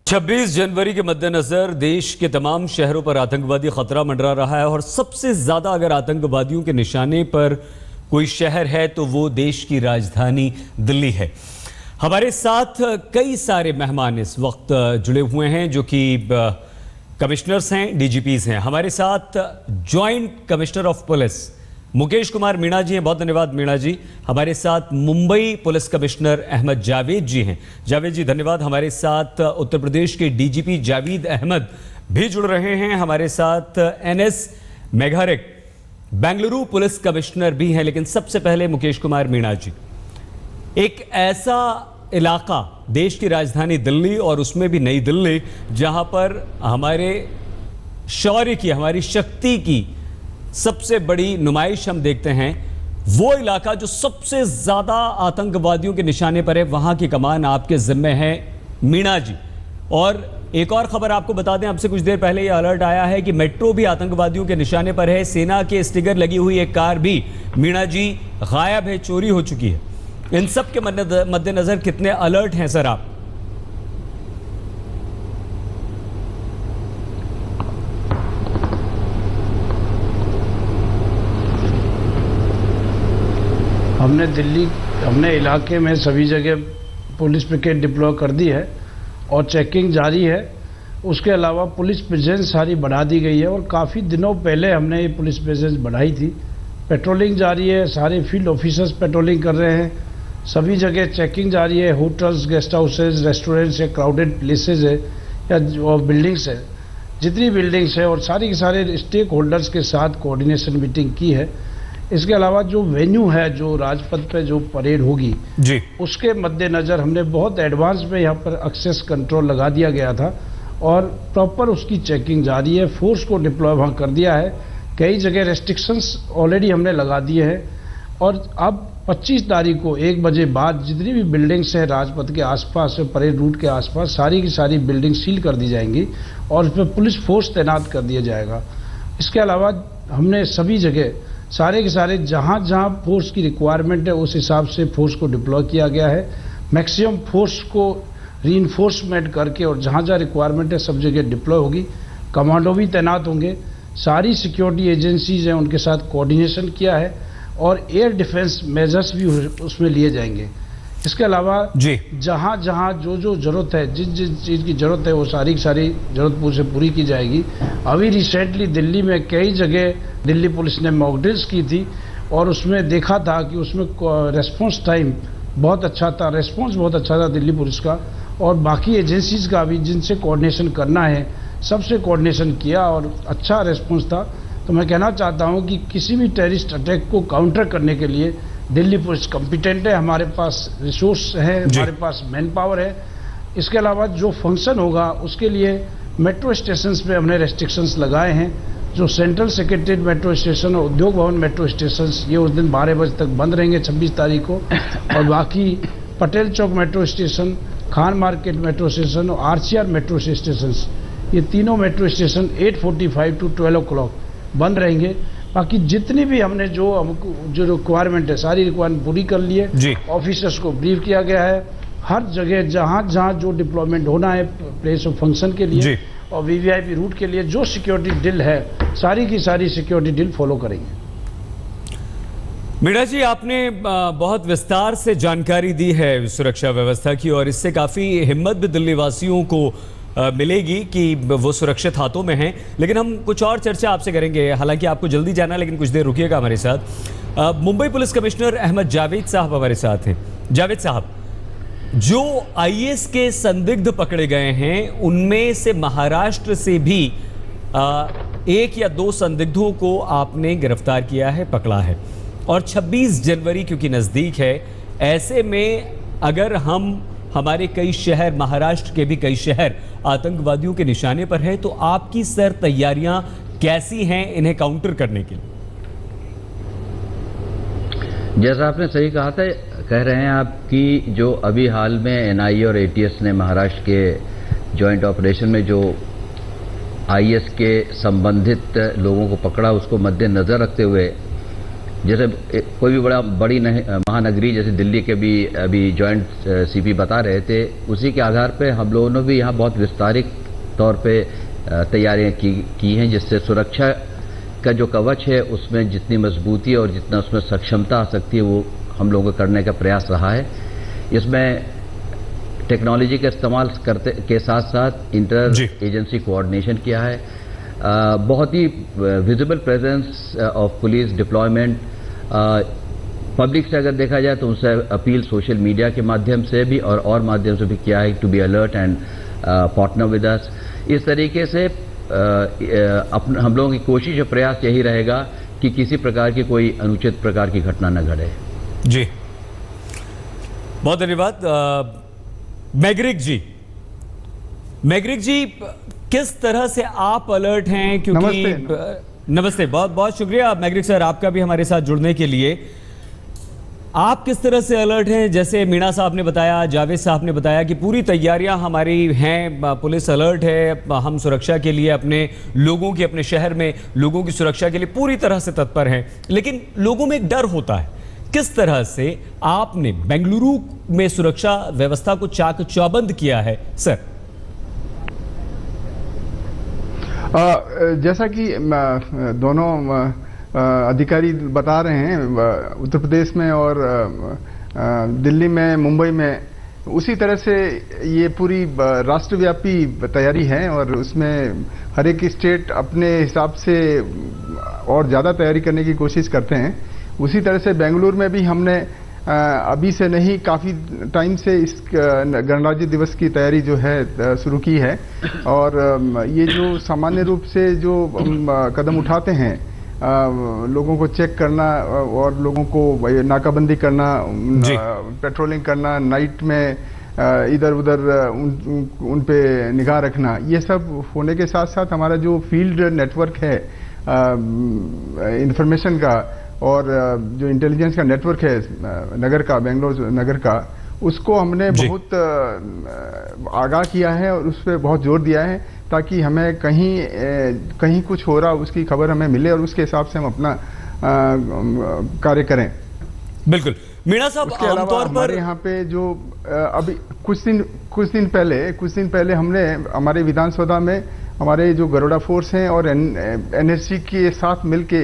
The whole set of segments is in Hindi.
26 जनवरी के मद्देनजर देश के तमाम शहरों पर आतंकवादी खतरा मंडरा रहा है और सबसे ज्यादा अगर आतंकवादियों के निशाने पर कोई शहर है तो वो देश की राजधानी दिल्ली है। हमारे साथ कई सारे मेहमान इस वक्त जुड़े हुए हैं जो कि कमिश्नर्स हैं, डीजीपीज हैं। हमारे साथ joint commissioner of police Mukesh Kumar Meena ji हैं, बहुत धन्यवाद मीणा जी। हमारे साथ मुंबई पुलिस कमिश्नर अहमद जावेद जी हैं। जावेद जी धन्यवाद। हमारे साथ उत्तर प्रदेश के डीजीपी जावेद अहमद भी जुड़ रहे हैं। हमारे साथ एनएस मेघारिक बेंगलुरु पुलिस कमिश्नर भी हैं। लेकिन सबसे पहले मुकेश कुमार मीणा जी, एक ऐसा इलाका देश की राजधानी दिल्ली और उसमें भी नई दिल्ली जहां पर हमारे शौर्य की, हमारी शक्ति की सबसे बड़ी नुमाइश हम देखते हैं, वो इलाका जो सबसे ज्यादा आतंकवादियों के निशाने पर है, वहां की कमान आपके जिम्मे है मीणा जी। और एक और खबर आपको बता दें, आपसे कुछ देर पहले यह अलर्ट आया है कि मेट्रो भी आतंकवादियों के निशाने पर है। सेना के स्टिकर लगी हुई एक कार भी मीणा जी गायब है, चोरी हो चुकी है। इन सब के मद्देनजर कितने अलर्ट हैं सर आप? हमने इलाके में सभी जगह पुलिस पिकेट डिप्लॉय कर दी है और चेकिंग जारी है। उसके अलावा पुलिस प्रेजेंस सारी बढ़ा दी गई है और काफ़ी दिनों पहले हमने ये पुलिस प्रेजेंस बढ़ाई थी। पेट्रोलिंग जारी है, सारे फील्ड ऑफिसर्स पेट्रोलिंग कर रहे हैं, सभी जगह चेकिंग जारी है। होटल्स, गेस्ट हाउसेज, रेस्टोरेंट्स है, क्राउडेड प्लेसेज है या बिल्डिंग्स है, जितनी बिल्डिंग्स है और सारी के सारे स्टेक होल्डर्स के साथ कोऑर्डिनेशन मीटिंग की है। इसके अलावा जो वेन्यू है, जो राजपथ पे जो परेड होगी जी, उसके मद्देनज़र हमने बहुत एडवांस में यहाँ पर एक्सेस कंट्रोल लगा दिया गया था और प्रॉपर उसकी चेकिंग जारी है। फोर्स को डिप्लॉय वहाँ कर दिया है। कई जगह रेस्ट्रिक्शंस ऑलरेडी हमने लगा दिए हैं और अब 25 तारीख को 1 बजे बाद जितनी भी बिल्डिंग्स हैं राजपथ के आसपास, परेड रूट के आसपास, सारी की सारी बिल्डिंग सील कर दी जाएंगी और उस पर पुलिस फोर्स तैनात कर दिया जाएगा। इसके अलावा हमने सभी जगह सारे के सारे जहाँ जहाँ फोर्स की रिक्वायरमेंट है उस हिसाब से फोर्स को डिप्लॉय किया गया है। मैक्सिमम फोर्स को रीइंफोर्समेंट करके और जहाँ जहाँ रिक्वायरमेंट है सब जगह डिप्लॉय होगी। कमांडो भी तैनात होंगे, सारी सिक्योरिटी एजेंसीज हैं उनके साथ कोऑर्डिनेशन किया है और एयर डिफेंस मेजर्स भी उसमें लिए जाएंगे। इसके अलावा जहाँ जहाँ जो जरूरत है, जिस चीज़ की जरूरत है वो सारी की सारी जरूरत से पूरी की जाएगी। अभी रिसेंटली दिल्ली में कई जगह दिल्ली पुलिस ने मॉक ड्रिल्स की थी और उसमें देखा था कि उसमें रेस्पॉन्स टाइम बहुत अच्छा था, रेस्पॉन्स बहुत अच्छा था दिल्ली पुलिस का और बाकी एजेंसीज का भी जिनसे कोऑर्डिनेशन करना है सबसे कोऑर्डिनेशन किया और अच्छा रेस्पॉन्स था। तो मैं कहना चाहता हूँ कि किसी भी टेररिस्ट अटैक को काउंटर करने के लिए दिल्ली पुलिस कॉम्पिटेंट है, हमारे पास रिसोर्स है, हमारे पास मैन पावर है। इसके अलावा जो फंक्शन होगा उसके लिए मेट्रो स्टेशंस पे हमने रेस्ट्रिक्शंस लगाए हैं। जो सेंट्रल सेक्रेटरीट मेट्रो स्टेशन और उद्योग भवन मेट्रो स्टेशंस ये उस दिन 12 बजे तक बंद रहेंगे 26 तारीख को और बाकी Patel Chowk metro station, Khan market metro station और आरसीआर मेट्रो स्टेशन, ये तीनों मेट्रो स्टेशन 8:45 to 12 o'clock बंद रहेंगे। बाकी जितनी भी हमने जो रिक्वायरमेंट है सारी रिक्वायरमेंट पूरी कर ली है। ऑफिसर्स को ब्रीफ किया गया है हर जगह जहाँ जहाँ जो डिप्लॉयमेंट होना है प्लेस ऑफ फंक्शन के लिए और वीवीआईपी रूट के लिए जो सिक्योरिटी ड्रिल है सारी की सारी सिक्योरिटी ड्रिल फॉलो करेंगे। मीणा जी, आपने बहुत विस्तार से जानकारी दी है सुरक्षा व्यवस्था की और इससे काफ़ी हिम्मत भी दिल्ली वासियों को मिलेगी कि वो सुरक्षित हाथों में हैं। लेकिन हम कुछ और चर्चा आपसे करेंगे, हालांकि आपको जल्दी जाना है लेकिन कुछ देर रुकिएगा हमारे साथ। मुंबई पुलिस कमिश्नर अहमद जावेद साहब हमारे साथ हैं। जावेद साहब, जो आईएएस के संदिग्ध पकड़े गए हैं उनमें से महाराष्ट्र से भी 1 या 2 संदिग्धों को आपने गिरफ्तार किया है, पकड़ा है और 26 जनवरी क्योंकि नज़दीक है, ऐसे में अगर हमारे कई शहर, महाराष्ट्र के भी कई शहर आतंकवादियों के निशाने पर है, तो आपकी सर तैयारियां कैसी हैं इन्हें काउंटर करने के लिए? जैसा आपने सही कहा था, कह रहे हैं आप कि जो अभी हाल में एनआईए और एटीएस ने महाराष्ट्र के जॉइंट ऑपरेशन में जो आईएस के संबंधित लोगों को पकड़ा, उसको मद्देनजर रखते हुए जैसे कोई भी बड़ी महानगरी जैसे दिल्ली के भी अभी जॉइंट सीपी बता रहे थे, उसी के आधार पे हम लोगों ने भी यहाँ बहुत विस्तारित तौर पे तैयारियां की हैं, जिससे सुरक्षा का जो कवच है उसमें जितनी मजबूती और जितना उसमें सक्षमता आ सकती है वो हम लोगों को करने का प्रयास रहा है। इसमें टेक्नोलॉजी का इस्तेमाल करते के साथ साथ इंटर एजेंसी कोऑर्डिनेशन किया है, बहुत ही visible presence of police deployment. Public से अगर देखा जाए तो उनसे अपील सोशल मीडिया के माध्यम से भी और माध्यम से भी किया है to be alert and partner with us. इस तरीके से हम लोगों की कोशिश और प्रयास यही रहेगा कि किसी प्रकार की कोई अनुचित प्रकार की घटना न घटे। जी, बहुत धन्यवाद। मैग्रिक जी, किस तरह से आप अलर्ट हैं? क्योंकि नमस्ते, बहुत बहुत शुक्रिया मैग्रिक सर आपका भी हमारे साथ जुड़ने के लिए। आप किस तरह से अलर्ट हैं? जैसे मीणा साहब ने बताया, जावेद साहब ने बताया कि पूरी तैयारियां हमारी हैं, पुलिस अलर्ट है, हम सुरक्षा के लिए अपने लोगों की, अपने शहर में लोगों की सुरक्षा के लिए पूरी तरह से तत्पर हैं। लेकिन लोगों में एक डर होता है। किस तरह से आपने बेंगलुरु में सुरक्षा व्यवस्था को चाक चौबंद किया है सर? जैसा कि दोनों अधिकारी बता रहे हैं, उत्तर प्रदेश में और दिल्ली में, मुंबई में, उसी तरह से ये पूरी राष्ट्रव्यापी तैयारी है और उसमें हर एक स्टेट अपने हिसाब से और ज़्यादा तैयारी करने की कोशिश करते हैं। उसी तरह से बेंगलुरु में भी हमने अभी से नहीं, काफ़ी टाइम से इस गणराज्य दिवस की तैयारी जो है शुरू की है। और ये जो सामान्य रूप से जो कदम उठाते हैं, लोगों को चेक करना और लोगों को नाकाबंदी करना, पेट्रोलिंग करना, नाइट में इधर उधर उन पे निगाह रखना, ये सब होने के साथ साथ हमारा जो फील्ड नेटवर्क है इंफॉर्मेशन का और जो इंटेलिजेंस का नेटवर्क है नगर का, बेंगलोर नगर का, उसको हमने बहुत आगाह किया है और उस पर बहुत जोर दिया है ताकि हमें कहीं कुछ हो रहा उसकी खबर हमें मिले और उसके हिसाब से हम अपना कार्य करें। बिल्कुल। मीणा साहब, आमतौर पर यहाँ पे जो अभी कुछ दिन पहले हमने हमारे विधानसभा में हमारे जो गरुड़ा फोर्स हैं और एनएसजी के साथ मिलके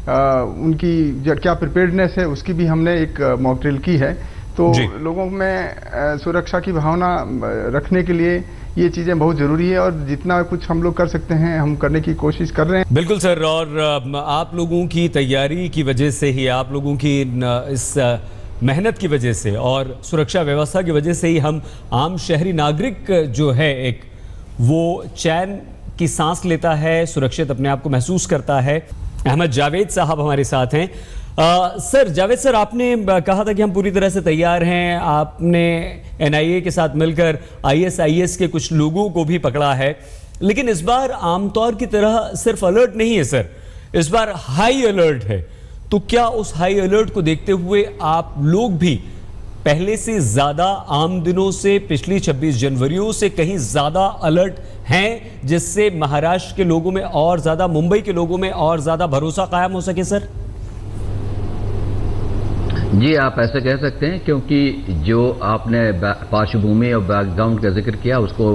उनकी क्या प्रिपेयर्डनेस है उसकी भी हमने एक मॉक ड्रिल की है। तो लोगों में सुरक्षा की भावना रखने के लिए ये चीज़ें बहुत ज़रूरी है और जितना कुछ हम लोग कर सकते हैं हम करने की कोशिश कर रहे हैं। बिल्कुल सर, और आप लोगों की तैयारी की वजह से ही, आप लोगों की इस मेहनत की वजह से और सुरक्षा व्यवस्था की वजह से ही हम आम शहरी नागरिक जो है एक वो चैन की सांस लेता है, सुरक्षित अपने आप को महसूस करता है। अहमद जावेद साहब हमारे साथ हैं। सर, जावेद सर, आपने कहा था कि हम पूरी तरह से तैयार हैं। आपने एनआईए के साथ मिलकर आईएसआईएस के कुछ लोगों को भी पकड़ा है, लेकिन इस बार आमतौर की तरह सिर्फ अलर्ट नहीं है सर, इस बार हाई अलर्ट है। तो क्या उस हाई अलर्ट को देखते हुए आप लोग भी पहले से ज्यादा, आम दिनों से, पिछली 26 जनवरियों से कहीं ज्यादा अलर्ट हैं, जिससे महाराष्ट्र के लोगों में और ज्यादा, मुंबई के लोगों में और ज्यादा भरोसा कायम हो सके सर? जी, आप ऐसे कह सकते हैं, क्योंकि जो आपने पार्श्वभूमि और बैकग्राउंड का जिक्र किया उसको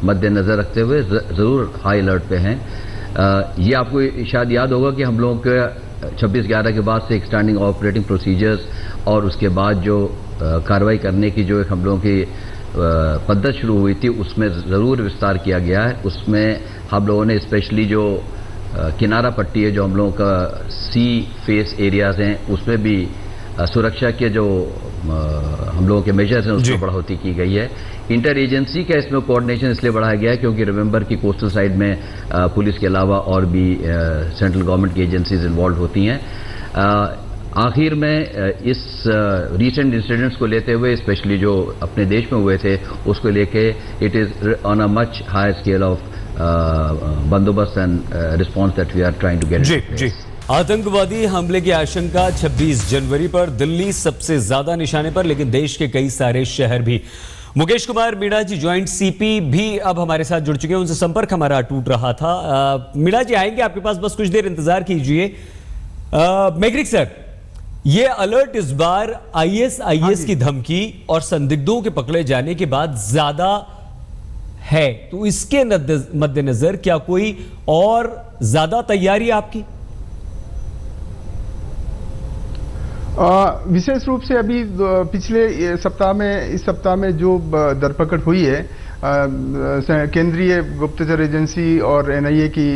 मद्देनजर रखते हुए जरूर हाई अलर्ट पे हैं। ये आपको शायद याद होगा कि हम लोगों के 26/11 के बाद से एक स्टैंडिंग ऑपरेटिंग प्रोसीजर्स और उसके बाद जो कार्रवाई करने की जो एक हम लोगों की पद्धत शुरू हुई थी उसमें ज़रूर विस्तार किया गया है। उसमें हम लोगों ने स्पेशली जो किनारा पट्टी है, जो हम लोगों का सी फेस एरियाज़ हैं, उसमें भी सुरक्षा के जो हम लोगों के मेजर्स हैं उसमें बढ़ोतरी की गई है। इंटर एजेंसी का इसमें कोऑर्डिनेशन इसलिए बढ़ाया गया है क्योंकि रिमेंबर की कोस्टल साइड में पुलिस के अलावा और भी सेंट्रल गवर्नमेंट की एजेंसीज इन्वॉल्व होती हैं। आखिर में इस रीसेंट इंसिडेंट्स को लेते हुए, स्पेशली जो अपने देश में हुए थे, उसको लेके it is on a much higher scale of bandobast and response that we are trying to get. आतंकवादी हमले की आशंका 26 जनवरी पर, दिल्ली सबसे ज्यादा निशाने पर, लेकिन देश के कई सारे शहर भी। मुकेश कुमार मीणा जी, ज्वाइंट सीपी, भी अब हमारे साथ जुड़ चुके हैं, उनसे संपर्क हमारा टूट रहा था। मीणा जी आएंगे आपके पास, बस कुछ देर इंतजार कीजिए। मैग्रिक सर, ये अलर्ट इस बार आईएसआईएस की धमकी और संदिग्धों के पकड़े जाने के बाद ज्यादा है, तो इसके मद्देनजर क्या कोई और ज्यादा तैयारी आपकी? विशेष रूप से अभी पिछले सप्ताह में, इस सप्ताह में जो धरपकड़ हुई है केंद्रीय गुप्तचर एजेंसी और एनआईए की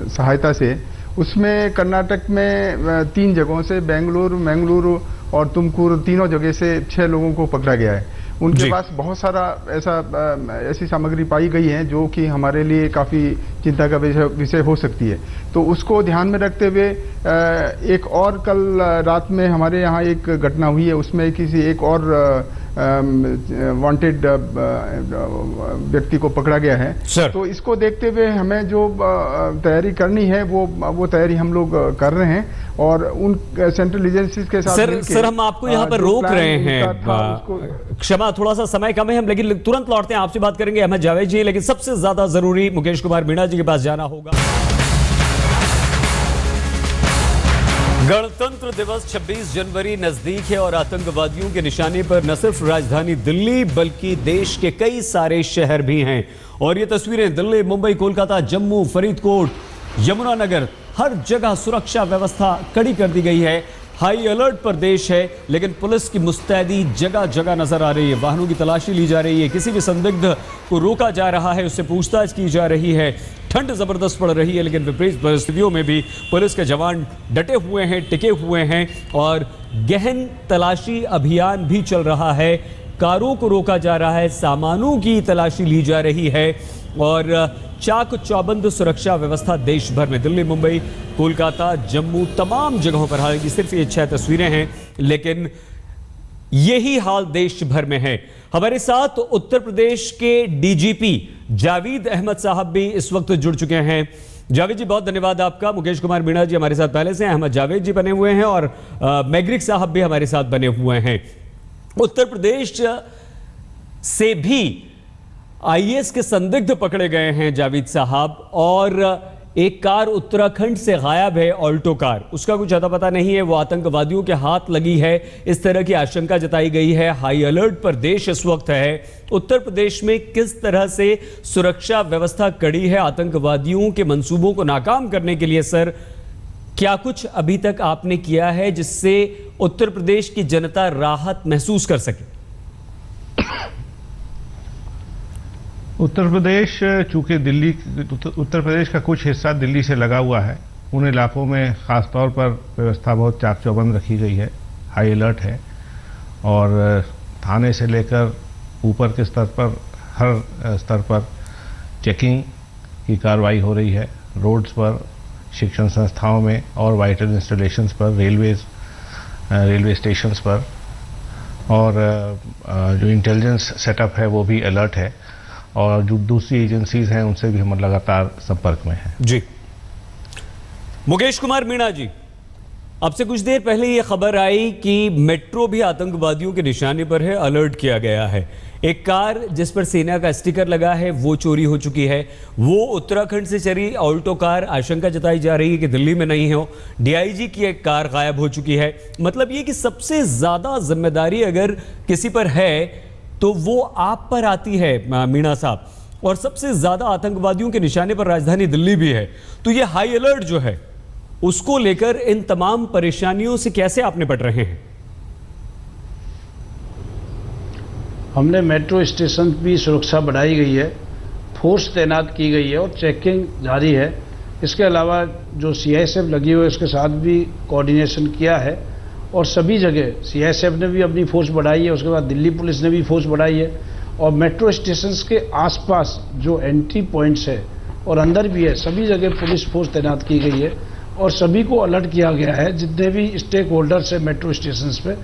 सहायता से, उसमें कर्नाटक में 3 जगहों से, बेंगलुरु, मंगलुरु और तुमकुर, तीनों जगह से 6 लोगों को पकड़ा गया है। उनके पास बहुत सारा ऐसी सामग्री पाई गई है जो कि हमारे लिए काफ़ी चिंता का विषय हो सकती है। तो उसको ध्यान में रखते हुए एक और कल रात में हमारे यहाँ एक घटना हुई है, उसमें किसी एक और वांटेड व्यक्ति को पकड़ा गया है। तो इसको देखते हुए हमें जो तैयारी करनी है वो तैयारी हम लोग कर रहे हैं और उन सेंट्रल एजेंसीज के साथ सर हम आपको यहाँ पर रोक रहे हैं, क्षमा थोड़ा सा समय कम है, हम लेकिन तुरंत लौटते हैं, आपसे बात करेंगे अहमद जावेद जी, लेकिन सबसे ज्यादा जरूरी मुकेश कुमार मीणा जी के पास जाना होगा। गणतंत्र दिवस 26 जनवरी नजदीक है और आतंकवादियों के निशाने पर न सिर्फ राजधानी दिल्ली बल्कि देश के कई सारे शहर भी हैं। और ये तस्वीरें दिल्ली, मुंबई, कोलकाता, जम्मू, फरीदकोट, यमुनानगर, हर जगह सुरक्षा व्यवस्था कड़ी कर दी गई है। हाई अलर्ट पर देश है, लेकिन पुलिस की मुस्तैदी जगह जगह नजर आ रही है। वाहनों की तलाशी ली जा रही है, किसी भी संदिग्ध को रोका जा रहा है, उससे पूछताछ की जा रही है। ठंड जबरदस्त पड़ रही है, लेकिन विपरीत परिस्थितियों में भी पुलिस के जवान डटे हुए हैं, टिके हुए हैं और गहन तलाशी अभियान भी चल रहा है। कारों को रोका जा रहा है, सामानों की तलाशी ली जा रही है और चाक चौबंद सुरक्षा व्यवस्था देश भर में, दिल्ली, मुंबई, कोलकाता, जम्मू, तमाम जगहों पर। हालांकि सिर्फ ये 6 तस्वीरें हैं, लेकिन यही हाल देश भर में है। हमारे साथ उत्तर प्रदेश के डीजीपी जावेद अहमद साहब भी इस वक्त जुड़ चुके हैं। जावेद जी, बहुत धन्यवाद आपका। मुकेश कुमार मीणा जी हमारे साथ पहले से, अहमद जावेद जी बने हुए हैं और मैग्रिक साहब भी हमारे साथ बने हुए हैं। उत्तर प्रदेश से भी आईएएस के संदिग्ध पकड़े गए हैं जावेद साहब, और एक कार उत्तराखंड से गायब है, ऑल्टो कार, उसका कुछ अता पता नहीं है, वो आतंकवादियों के हाथ लगी है, इस तरह की आशंका जताई गई है। हाई अलर्ट पर देश इस वक्त है। उत्तर प्रदेश में किस तरह से सुरक्षा व्यवस्था कड़ी है आतंकवादियों के मंसूबों को नाकाम करने के लिए? सर, क्या कुछ अभी तक आपने किया है जिससे उत्तर प्रदेश की जनता राहत महसूस कर सके? उत्तर प्रदेश, चूंकि दिल्ली, उत्तर प्रदेश का कुछ हिस्सा दिल्ली से लगा हुआ है, उन इलाकों में ख़ास तौर पर व्यवस्था बहुत चाक चौबंद रखी गई है, हाई अलर्ट है और थाने से लेकर ऊपर के स्तर पर, हर स्तर पर चेकिंग की कार्रवाई हो रही है। रोड्स पर, शिक्षण संस्थाओं में और वाइटल इंस्टॉलेशंस पर, रेलवे स्टेशंस पर, और जो इंटेलिजेंस सेटअप है वो भी अलर्ट है और जो दूसरी एजेंसीज हैं उनसे भी हम लगातार संपर्क में हैं। जी, मुकेश कुमार मीणा जी, आपसे कुछ देर पहले यह खबर आई कि मेट्रो भी आतंकवादियों के निशाने पर है, अलर्ट किया गया है। एक कार जिस पर सेना का स्टिकर लगा है वो चोरी हो चुकी है। वो उत्तराखंड से चली ऑल्टो कार, आशंका जताई जा रही है कि दिल्ली में नहीं हो। डीआईजी की एक कार गायब हो चुकी है। मतलब ये कि सबसे ज्यादा जिम्मेदारी अगर किसी पर है तो वो आप पर आती है मीणा साहब, और सबसे ज्यादा आतंकवादियों के निशाने पर राजधानी दिल्ली भी है। तो ये हाई अलर्ट जो है उसको लेकर इन तमाम परेशानियों से कैसे आप निपट रहे हैं? हमने मेट्रो स्टेशन की सुरक्षा बढ़ाई गई है, फोर्स तैनात की गई है और चेकिंग जारी है। इसके अलावा जो सीआईएसएफ लगी हुई है उसके साथ भी कोऑर्डिनेशन किया है और सभी जगह सीआईएसएफ ने भी अपनी फोर्स बढ़ाई है, उसके बाद दिल्ली पुलिस ने भी फोर्स बढ़ाई है और मेट्रो स्टेशन के आसपास जो एंट्री पॉइंट्स है और अंदर भी है, सभी जगह पुलिस फोर्स तैनात की गई है और सभी को अलर्ट किया गया है। जितने भी स्टेक होल्डर्स है मेट्रो स्टेशन पे,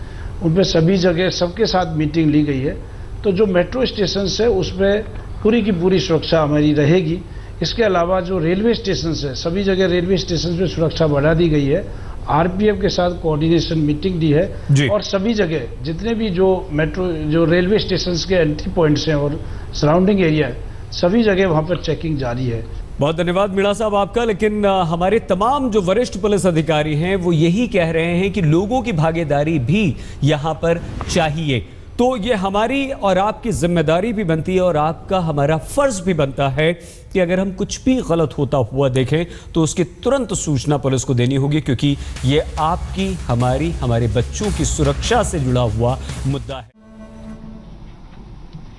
उन पर सभी जगह सबके साथ मीटिंग ली गई है। तो जो मेट्रो स्टेशन है उसमें पूरी की पूरी सुरक्षा हमारी रहेगी। इसके अलावा जो रेलवे स्टेशन है, सभी जगह रेलवे स्टेशन पे सुरक्षा बढ़ा दी गई है। आरपीएफ के साथ कोऑर्डिनेशन मीटिंग दी है और सभी जगह जितने भी जो मेट्रो जो रेलवे स्टेशन के एंट्री पॉइंट्स हैं और सराउंडिंग एरिया है, सभी जगह वहाँ पर चेकिंग जारी है। बहुत धन्यवाद मीणा साहब आपका। लेकिन हमारे तमाम जो वरिष्ठ पुलिस अधिकारी हैं वो यही कह रहे हैं कि लोगों की भागीदारी भी यहां पर चाहिए। तो ये हमारी और आपकी जिम्मेदारी भी बनती है और आपका हमारा फर्ज भी बनता है कि अगर हम कुछ भी गलत होता हुआ देखें तो उसकी तुरंत सूचना पुलिस को देनी होगी, क्योंकि ये आपकी, हमारी, हमारे बच्चों की सुरक्षा से जुड़ा हुआ मुद्दा है।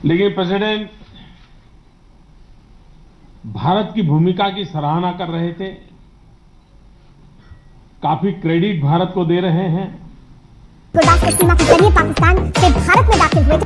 लेकिन प्रेसिडेंट भारत की भूमिका की सराहना कर रहे थे, काफी क्रेडिट भारत को दे रहे हैं। गुरदासपुर सीमा के जरिए पाकिस्तान से भारत में दाखिल हुए थे।